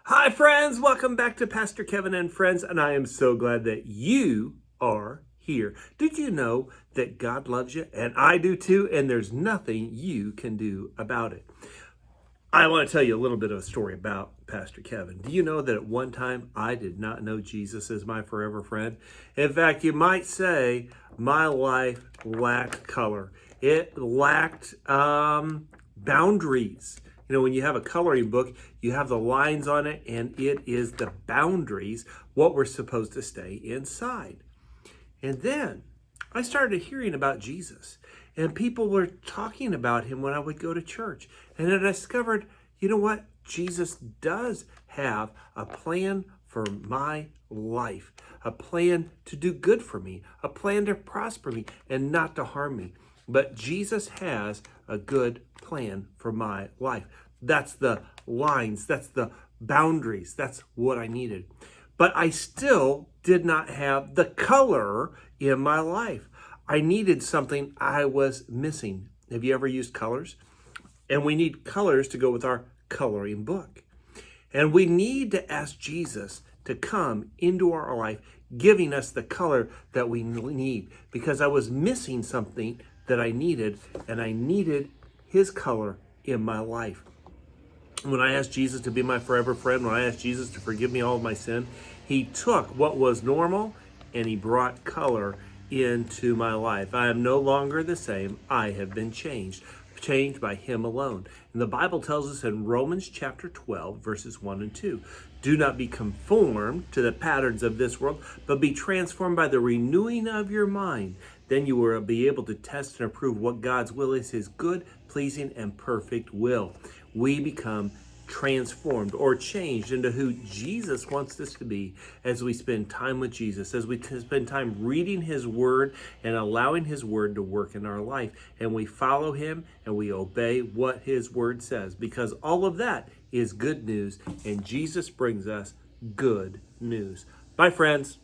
Hi, friends. Welcome back to Pastor Kevin and Friends, and I am so glad that you are here. Did you know that God loves you? And I do too, and there's nothing you can do about it. I want to tell you a little bit of a story about Pastor Kevin. Do you know that at one time I did not know Jesus as my forever friend? In fact, you might say my life lacked color. It lacked boundaries. You know, when you have a coloring book, you have the lines on it, and it is the boundaries, what we're supposed to stay inside. And then I started hearing about Jesus, and people were talking about him when I would go to church. And I discovered, you know what? Jesus does have a plan for my life, a plan to do good for me, a plan to prosper me and not to harm me. But Jesus has a good plan for my life. That's the lines, that's the boundaries, that's what I needed. But I still did not have the color in my life. I needed something I was missing. Have you ever used colors? And we need colors to go with our coloring book. And we need to ask Jesus to come into our life, giving us the color that we need, because I was missing something that I needed, and I needed his color in my life. When I asked Jesus to be my forever friend, when I asked Jesus to forgive me all of my sin, he took what was normal and he brought color into my life. I am no longer the same. I have been changed by him alone. And the Bible tells us in Romans chapter 12, verses 1 and 2, do not be conformed to the patterns of this world, but be transformed by the renewing of your mind. Then you will be able to test and approve what God's will is, his good, pleasing, and perfect will. We become transformed or changed into who Jesus wants us to be as we spend time with Jesus, as we spend time reading his word and allowing his word to work in our life, and we follow him and we obey what his word says, because all of that is good news, and Jesus brings us good news. Bye, friends.